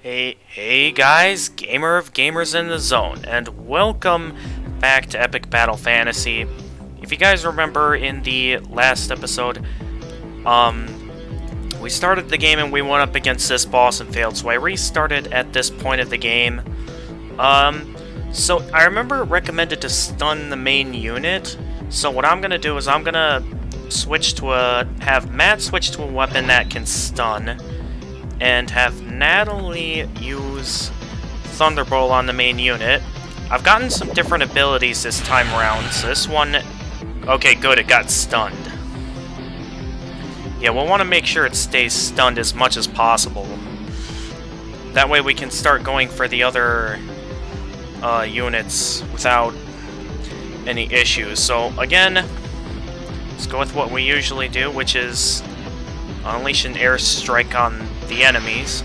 Hey guys, gamer of gamers in the zone, and welcome back to Epic Battle Fantasy. If you guys remember in the last episode, we started the game and we went up against this boss and failed, so I restarted at this point of the game. So I remember it recommended to stun the main unit, so what I'm gonna do is I'm gonna have Matt switch to a weapon that can stun, and have Natalie use Thunderbolt on the main unit. I've gotten some different abilities this time around, so this one... Okay, good, it got stunned. Yeah, we'll want to make sure it stays stunned as much as possible. That way we can start going for the other units without any issues. So, again, let's go with what we usually do, which is unleash an airstrike on the enemies.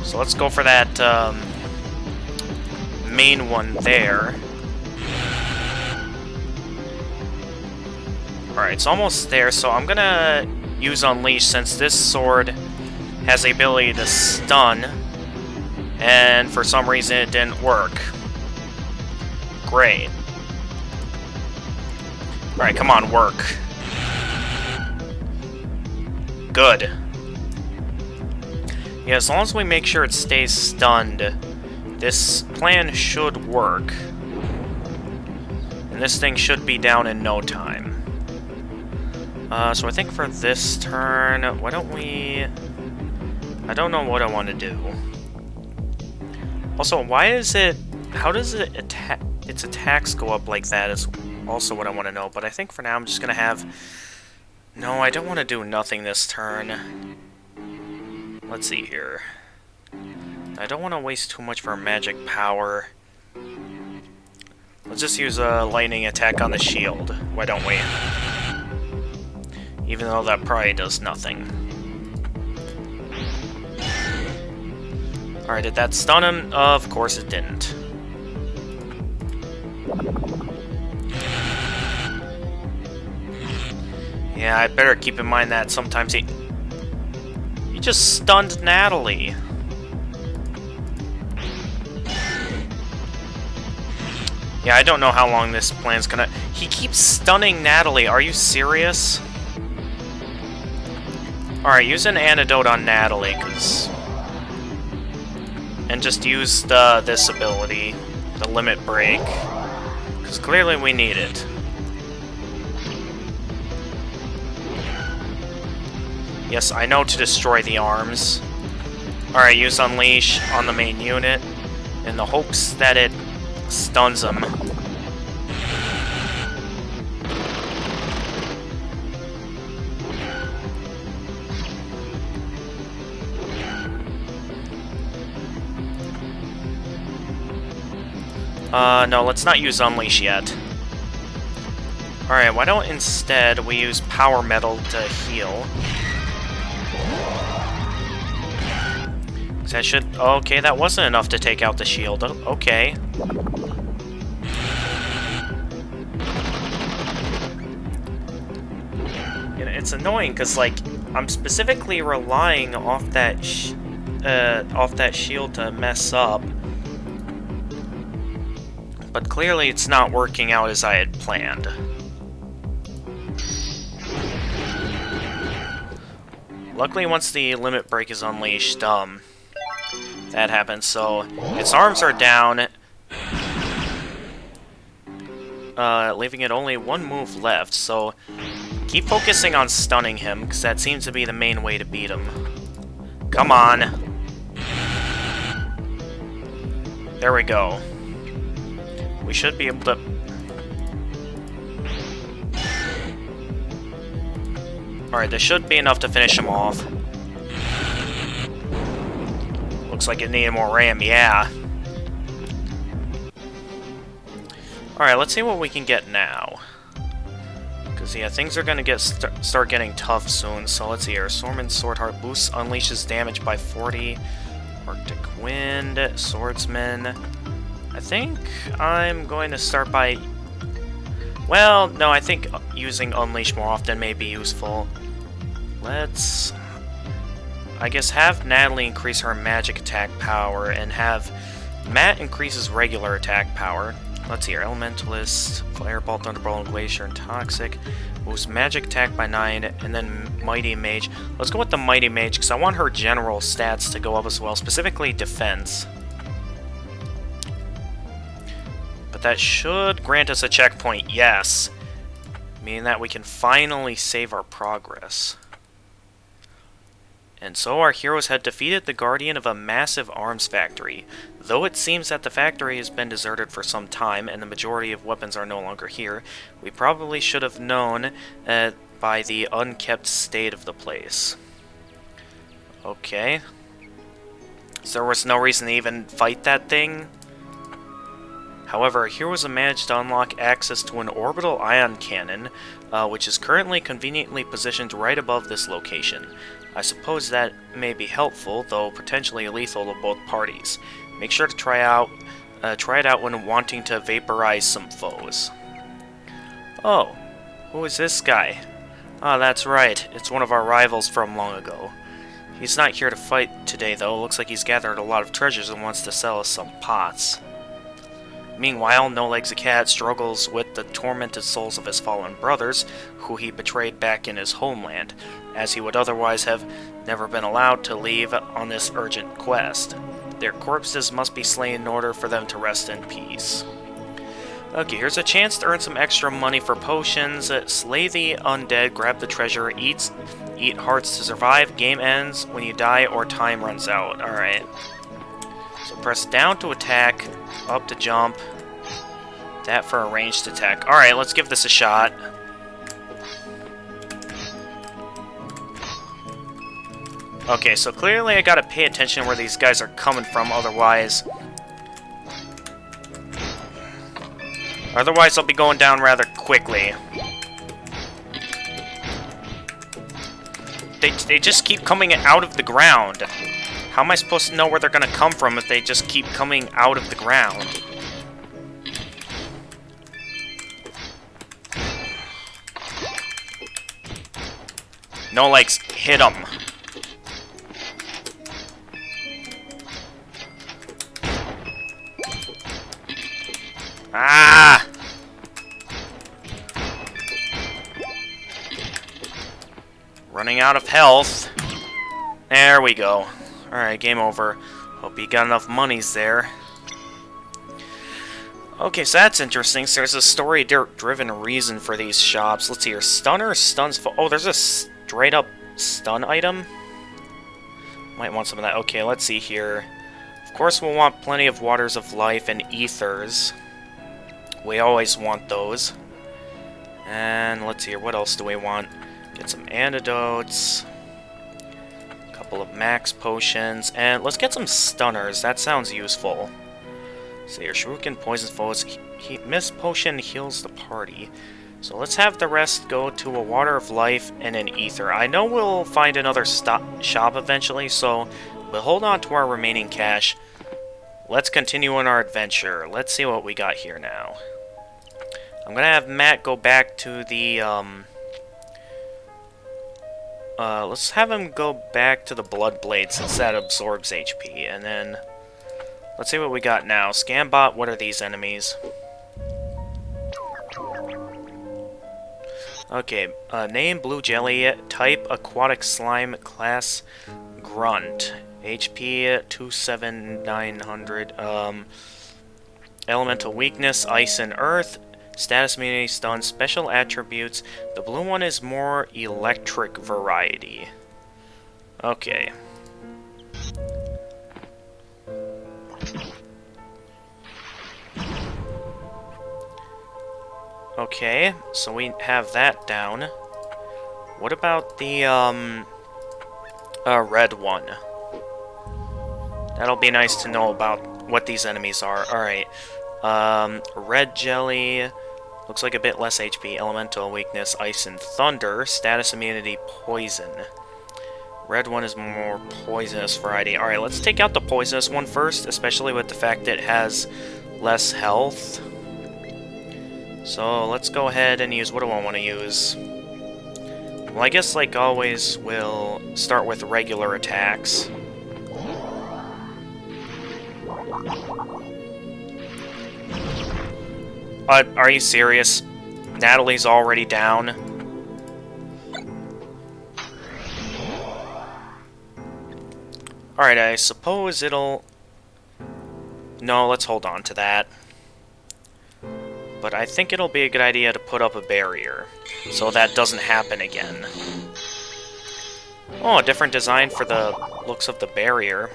So let's go for that main one there. Alright, it's almost there, so I'm gonna use Unleash since this sword has the ability to stun, and for some reason it didn't work. Great. Alright, come on, work. Good. Yeah, as long as we make sure it stays stunned, this plan should work. And this thing should be down in no time. So I think for this turn, why don't we... I don't know what I want to do. Also, why is it... How does it attack... its attacks go up like that is also what I want to know. But I think for now I'm just going to have... No, I don't want to do nothing this turn. Let's see here. I don't want to waste too much for magic power. Let's just use a lightning attack on the shield. Why don't we? Even though that probably does nothing. Alright, did that stun him? Of course it didn't. Yeah, I better keep in mind that sometimes he just stunned Natalie. Yeah, I don't know how long this plan's gonna... He keeps stunning Natalie, are you serious? Alright, use an antidote on Natalie, and just use this ability, the limit break, because clearly we need it. Yes, I know to destroy the arms. Alright, use Unleash on the main unit, in the hopes that it stuns them. No, let's not use Unleash yet. Alright, why don't instead we use Power Metal to heal? That should... Okay, that wasn't enough to take out the shield. Okay. And it's annoying, because, like, I'm specifically relying off that shield to mess up. But clearly it's not working out as I had planned. Luckily, once the limit break is unleashed, that happens, so its arms are down, leaving it only one move left, so keep focusing on stunning him, because that seems to be the main way to beat him. Come on! There we go. We should be able to... Alright, this should be enough to finish him off. Looks like it needed more RAM, yeah. Alright, let's see what we can get now. Because, yeah, things are going to start getting tough soon. So let's see here. Swordsman Swordheart boosts, unleashes damage by 40. Arctic Wind, Swordsman. I think I'm going to start by... Well, no, I think using Unleash more often may be useful. Let's... I guess have Natalie increase her magic attack power, and have Matt increases regular attack power. Let's see here. Elementalist, Fireball, Thunderbolt, Glacier, and Toxic. Boost magic attack by 9, and then Mighty Mage. Let's go with the Mighty Mage, because I want her general stats to go up as well, specifically defense. But that should grant us a checkpoint, yes. Meaning that we can finally save our progress. And so our heroes had defeated the guardian of a massive arms factory. Though it seems that the factory has been deserted for some time and the majority of weapons are no longer here, we probably should have known by the unkept state of the place. Okay. So there was no reason to even fight that thing. However, our heroes have managed to unlock access to an orbital ion cannon, which is currently conveniently positioned right above this location. I suppose that may be helpful, though potentially lethal to both parties. Make sure to try it out when wanting to vaporize some foes. Oh, who is this guy? Ah, that's right. It's one of our rivals from long ago. He's not here to fight today, though. Looks like he's gathered a lot of treasures and wants to sell us some pots. Meanwhile, No Legs the Cat struggles with the tormented souls of his fallen brothers, who he betrayed back in his homeland, as he would otherwise have never been allowed to leave on this urgent quest. Their corpses must be slain in order for them to rest in peace. Okay, here's a chance to earn some extra money for potions. Slay the undead, grab the treasure, eat hearts to survive. Game ends when you die or time runs out. Alright. So press down to attack, up to jump, that for a ranged attack. Alright, let's give this a shot. Okay, so clearly I gotta pay attention where these guys are coming from, otherwise I'll be going down rather quickly. They just keep coming out of the ground. How am I supposed to know where they're gonna come from if they just keep coming out of the ground? No Legs, hit them. Ah! Running out of health. There we go. Alright, game over. Hope you got enough monies there. Okay, so that's interesting. So there's a story-driven reason for these shops. Let's see here. Stunner stuns... Oh, there's a straight-up stun item? Might want some of that. Okay, let's see here. Of course, we'll want plenty of Waters of Life and Ethers. We always want those. And let's see here. What else do we want? Get some antidotes. A couple of max potions. And let's get some stunners. That sounds useful. So your Shuriken poisons foes. Mist potion heals the party. So let's have the rest go to a Water of Life and an Ether. I know we'll find another shop eventually, so we'll hold on to our remaining cash. Let's continue on our adventure. Let's see what we got here now. I'm gonna have Matt go back to the, let's have him go back to the Blood Blade since that absorbs HP, and then let's see what we got now. Scambot, what are these enemies? Okay, name Blue Jelly, type Aquatic Slime, class Grunt, HP 27900, Elemental Weakness, Ice and Earth, Status Immunity Stun, Special Attributes. The blue one is more electric variety. Okay. Okay, so we have that down. What about the, red one? That'll be nice to know about what these enemies are. Alright. Red Jelly. Looks like a bit less HP. Elemental Weakness, Ice and Thunder. Status Immunity, Poison. Red one is more poisonous variety. Alright, let's take out the poisonous one first, especially with the fact that it has less health. So let's go ahead and use, what do I want to use? Well, I guess, like always, we'll start with regular attacks. Are you serious? Natalie's already down? Alright, I suppose it'll... No, let's hold on to that. But I think it'll be a good idea to put up a barrier, so that doesn't happen again. Oh, a different design for the looks of the barrier.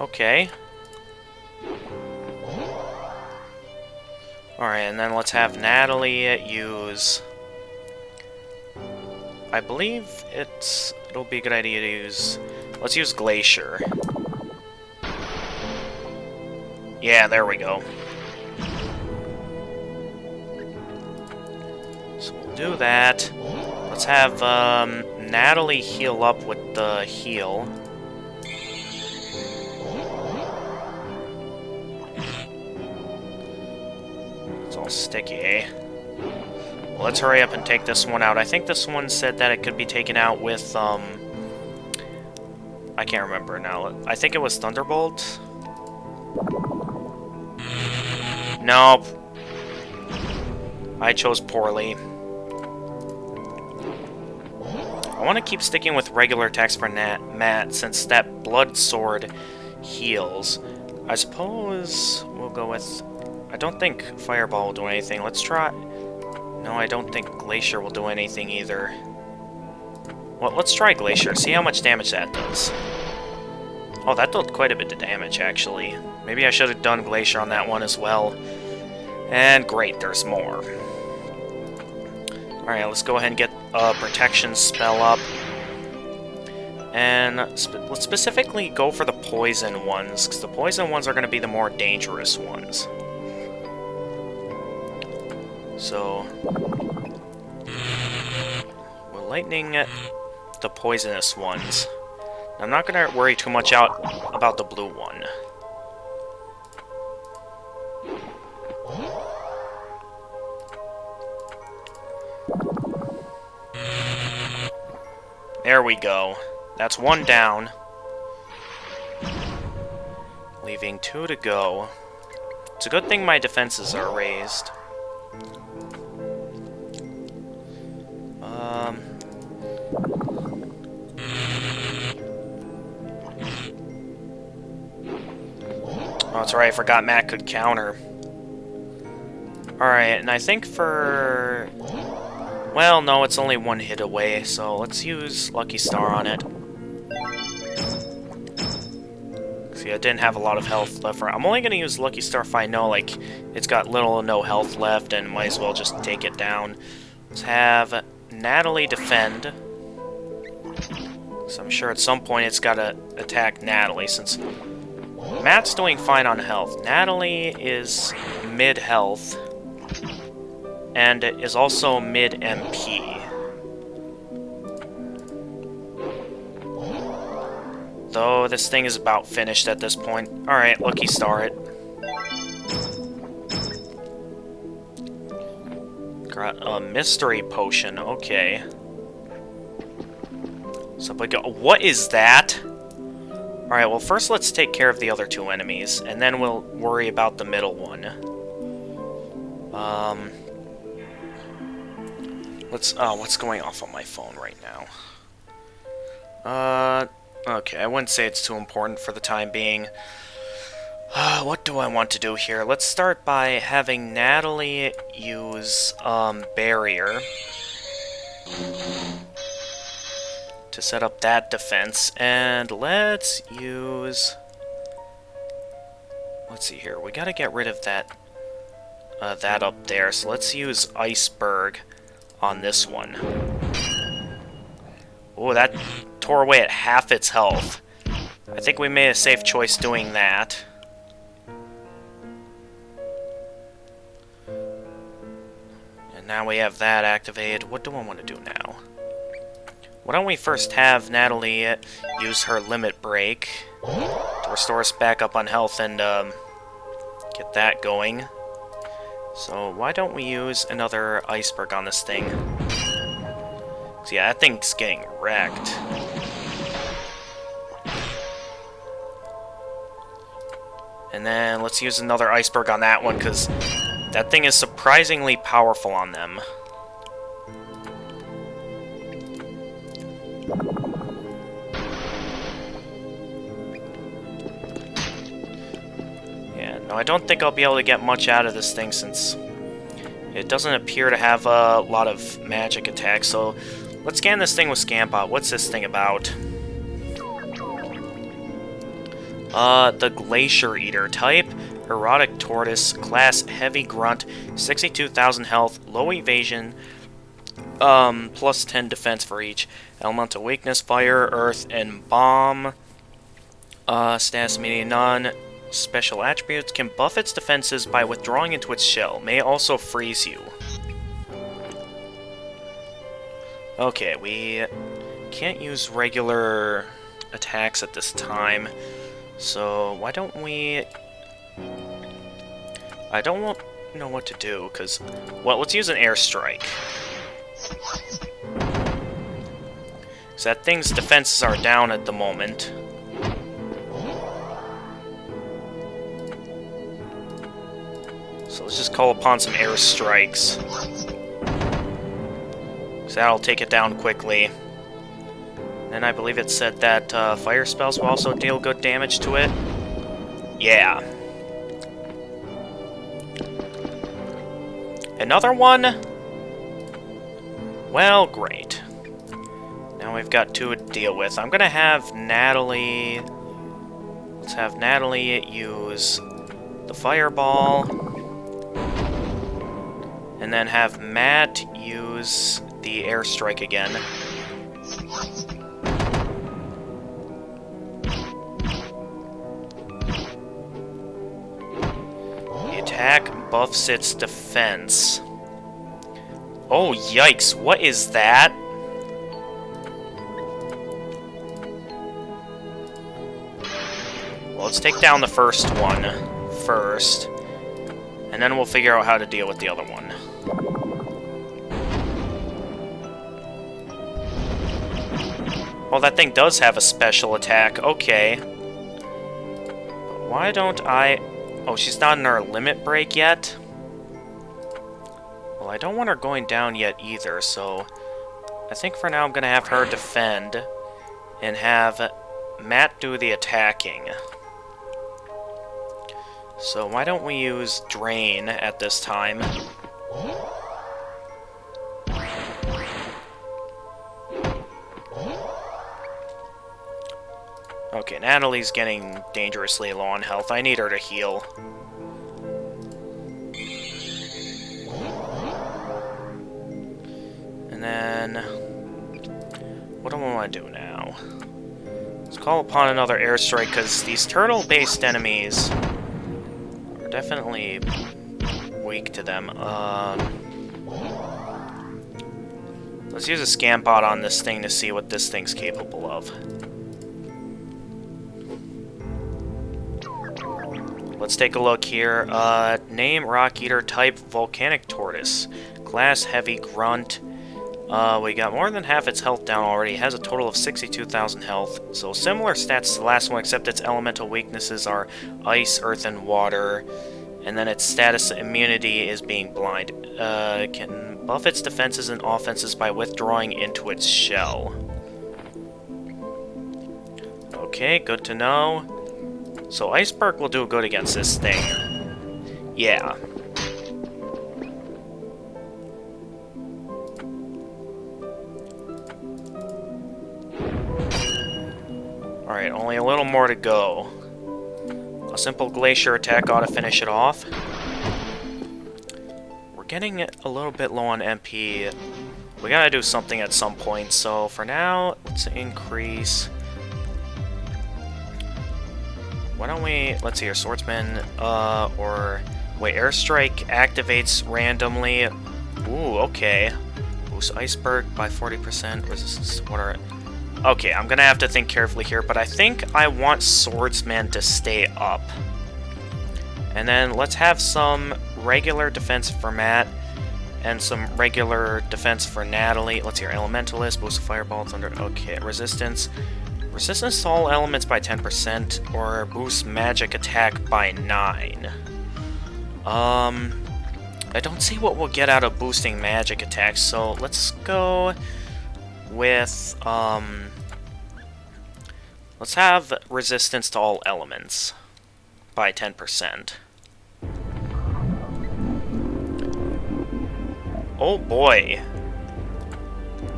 Okay. Alright, and then let's have Natalie use... I believe it'll be a good idea to use... Let's use Glacier. Yeah, there we go. So we'll do that. Let's have Natalie heal up with the heal. It's all sticky, eh? Well, let's hurry up and take this one out. I think this one said that it could be taken out with, I can't remember now. I think it was Thunderbolt? Nope. I chose poorly. I want to keep sticking with regular attacks for Matt, since that Blood Sword heals. I suppose we'll go with... I don't think Fireball will do anything. Let's try... No, I don't think Glacier will do anything either. Well, let's try Glacier, see how much damage that does. Oh, that did quite a bit of damage, actually. Maybe I should have done Glacier on that one as well. And great, there's more. Alright, let's go ahead and get a protection spell up. And let's specifically go for the poison ones, because the poison ones are going to be the more dangerous ones. So, we're lightning the poisonous ones. I'm not going to worry too much about the blue one. There we go. That's one down. Leaving 2 to go. It's a good thing my defenses are raised. Oh, that's right, I forgot Matt could counter. Alright, and I think for... Well, no, it's only 1 hit away, so let's use Lucky Star on it. See, I didn't have a lot of health left for... I'm only going to use Lucky Star if I know, like, it's got little or no health left, and might as well just take it down. Let's have Natalie defend. So I'm sure at some point it's got to attack Natalie, since Matt's doing fine on health. Natalie is mid-health, and is also mid-MP. Though this thing is about finished at this point. Alright, Lucky Star it. Got a mystery potion, okay. So what is that? Alright, well first let's take care of the other 2 enemies, and then we'll worry about the middle one. What's going off on my phone right now? Okay, I wouldn't say it's too important for the time being. What do I want to do here? Let's start by having Natalie use, Barrier to set up that defense, and let's use... Let's see here, we gotta get rid of that, that up there, so let's use Iceberg on this one. Oh, that tore away at half its health. I think we made a safe choice doing that. And now we have that activated. What do I want to do now? Why don't we first have Natalie use her Limit Break to restore us back up on health and get that going. So why don't we use another Iceberg on this thing? So yeah, that thing's getting wrecked. And then let's use another iceberg on that one, because that thing is surprisingly powerful on them. Yeah, no, I don't think I'll be able to get much out of this thing since it doesn't appear to have a lot of magic attacks. So let's scan this thing with Scanbot. What's this thing about? The Glacier Eater. Type, Erotic Tortoise. Class, Heavy Grunt. 62,000 health. Low evasion. Plus 10 defense for each. Elemental weakness, Fire, Earth, and Bomb. Status meaning none. Special attributes. Can buff its defenses by withdrawing into its shell. May also freeze you. Okay, we can't use regular attacks at this time. So, why don't we... I don't know what to do, because... Well, let's use an airstrike. So that thing's defenses are down at the moment. So let's just call upon some airstrikes. So that'll take it down quickly. And I believe it said that fire spells will also deal good damage to it. Yeah. Another one? Well, great. Now we've got two to deal with. I'm gonna have Natalie... Let's have Natalie use the fireball. And then have Matt use the airstrike again. Attack buffs its defense. Oh, yikes. What is that? Well, let's take down the first one first. And then we'll figure out how to deal with the other one. Well, that thing does have a special attack. Okay. But why don't I... Oh, she's not in our limit break yet? Well, I don't want her going down yet either, so... I think for now I'm gonna have her defend, and have Matt do the attacking. So why don't we use Drain at this time? Okay, Natalie's getting dangerously low on health. I need her to heal. And then... what do I want to do now? Let's call upon another airstrike, because these turtle-based enemies are definitely weak to them. Let's use a Scanbot on this thing to see what this thing's capable of. Let's take a look here. Name, Rock Eater. Type, Volcanic Tortoise. Class, Heavy Grunt. We got more than half its health down already. It has a total of 62,000 health. So similar stats to the last one, except its elemental weaknesses are Ice, Earth, and Water. And then its status immunity is being blind. Can buff its defenses and offenses by withdrawing into its shell. Okay, good to know. So Iceberg will do good against this thing. Yeah. Alright, only a little more to go. A simple glacier attack ought to finish it off. We're getting a little bit low on MP. We gotta do something at some point, so for now, let's increase... Why don't we... Let's see here, Swordsman, or... Wait, Airstrike activates randomly. Ooh, okay. Boost Iceberg by 40%, resistance to water... Okay, I'm gonna have to think carefully here, but I think I want Swordsman to stay up. And then let's have some regular defense for Matt, And some regular defense for Natalie. Let's hear Elementalist, boost Fireball, Thunder. Okay, resistance. Resistance to all elements by 10%, or boost magic attack by 9. I don't see what we'll get out of boosting magic attacks, so let's go with, let's have resistance to all elements by 10%. Oh boy.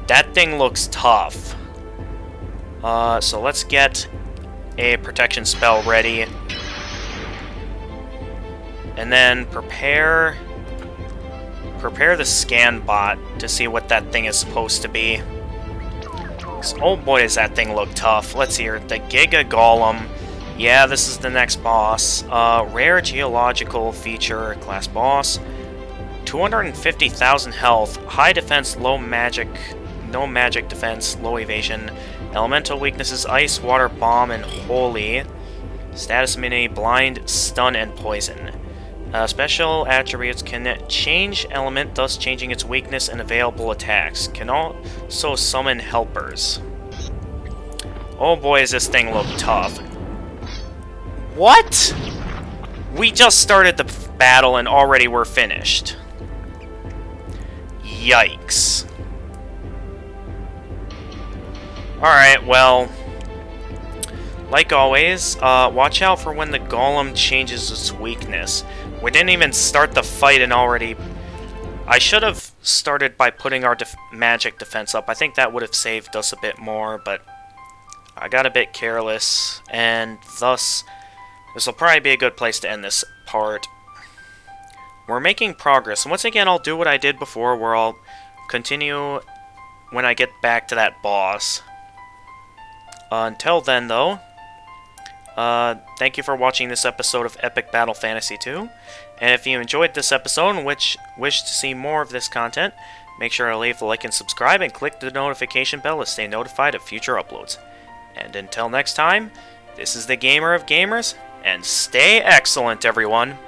That thing looks tough. So let's get a protection spell ready. And then prepare the scan bot to see what that thing is supposed to be. Oh boy, does that thing look tough. Let's hear it. The Giga Golem. Yeah, this is the next boss. Rare geological feature class boss. 250,000 health, high defense, low magic, no magic defense, low evasion. Elemental weaknesses: ice, water, bomb, and holy. Status immunity: blind, stun, and poison. Special attributes: can change element, thus changing its weakness and available attacks. Can also summon helpers. Oh boy, does this thing look tough. What? We just started the battle and already we're finished. Yikes. Alright, well, like always, watch out for when the golem changes its weakness. We didn't even start the fight and already... I should have started by putting our magic defense up. I think that would have saved us a bit more, but I got a bit careless, and thus, this will probably be a good place to end this part. We're making progress. Once again, I'll do what I did before, where I'll continue when I get back to that boss. Until then, though, thank you for watching this episode of Epic Battle Fantasy 2. And if you enjoyed this episode and wish to see more of this content, make sure to leave a like and subscribe, and click the notification bell to stay notified of future uploads. And until next time, this is the Gamer of Gamers, and stay excellent, everyone!